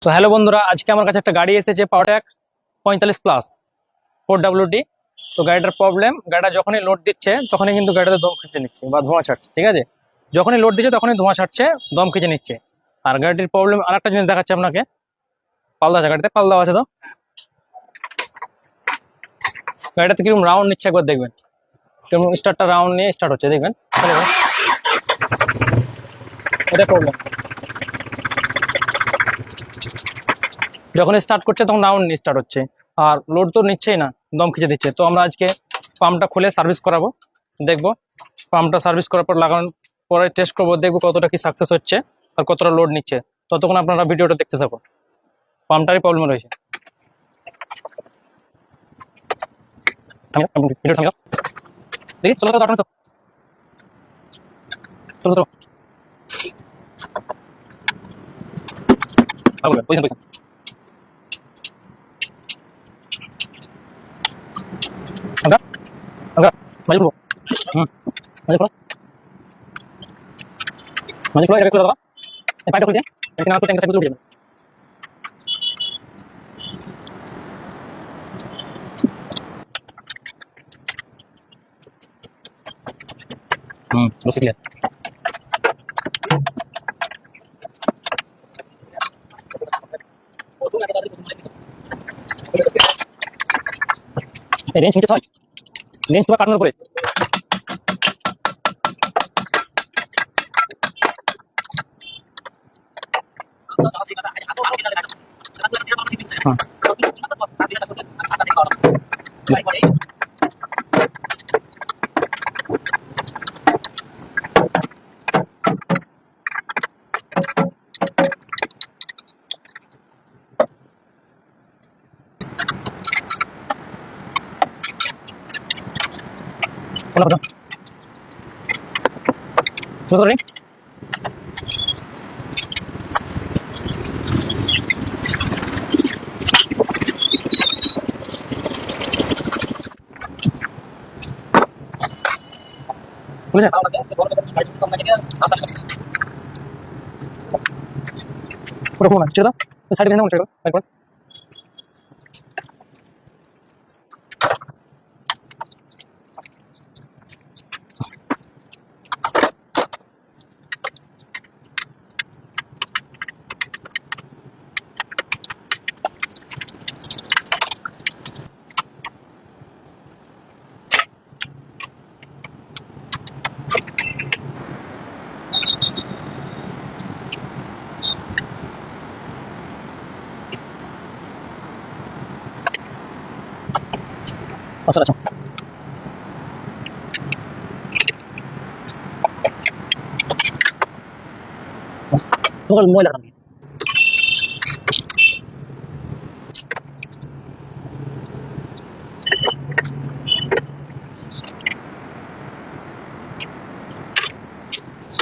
তো হ্যালো বন্ধুরা, আজকে আমার কাছে একটা গাড়ি এসেছে পাওয়ারট্যাক 45 প্লাস 4WD। তো গাড়িটার প্রবলেম, গাড়িটা যখনই লোড দিচ্ছে তখনই কিন্তু গাড়িটাতে দম খিঁচে নিচ্ছে বা ধোঁয়া ছাড়ছে। ঠিক আছে, যখনই লোড দিচ্ছে তখনই ধোঁয়া ছাড়ছে, দম খিঁচে নিচ্ছে। আর গাড়িটির প্রবলেম আর একটা জিনিস দেখাচ্ছে আপনাকে, পাল্লা আছে, গাড়িতে পাল্লা আছে। তো গাড়িটাতে কিরকম রাউন্ড নিচ্ছে একবার দেখবেন, কিরকম স্টার্টটা রাউন্ড নিয়ে স্টার্ট হচ্ছে দেখবেন। এটা প্রবলেম, যখন স্টার্ট করছে তখন রাউন্ড নিয়ে স্টার্ট হচ্ছে, আর লোড তো নিচ্ছেই না, দম খিঁচে দিচ্ছে। তো আমরা আজকে পাম্পটা খুলে সার্ভিস করাবো, দেখবো পাম্পটা সার্ভিস করার পর লাগানোর পরে টেস্ট করবো, দেখবো কতটা কি সাকসেস হচ্ছে আর কতটা লোড নিচ্ছে। ততক্ষণ আপনারা ভিডিওটা দেখতে থাকুন। পাম্পটারই প্রবলেম রয়েছে। দেখি চলো চলো চলো চলো চলো পয়সা আগা আগা মাঝে খুলো। মাঝে খুলো, মাঝে খুলো, এটা খুলে দাও। এই পাইপটা খুলে দিয়ে এখানে আমার ট্যাঙ্ক সাইড উঠে যাবে। বসে ক্লিয়ার। এই রেঞ্জ নিচে ছয়, রেঞ্জ তোমার কাটানোর উপরে। কোন কথা চলো রে, বুঝলে পুরো কোন ছেড়ে দাও, সাইডে ভেঙে ছেড়ে দাও তারপর। আচ্ছা আচ্ছা তোমার মোবাইল লাগানো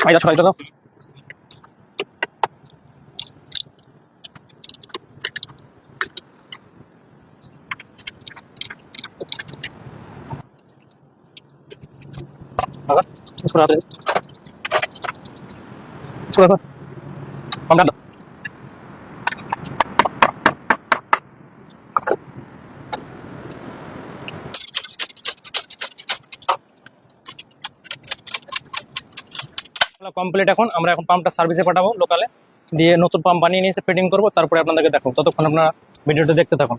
আইদা ছড়াই দাও। আগা इसको हटा दे, इसको रखो, हम डाल दो। কমপ্লিট। এখন আমরা পাম্পটা সার্ভিসে পাঠাবো লোকালে, দিয়ে নতুন পাম্প বানিয়ে নিয়ে এসে ফিটিং করবো, তারপরে আপনাদেরকে দেখো। ততক্ষণ আপনারা ভিডিওটা দেখতে থাকুন।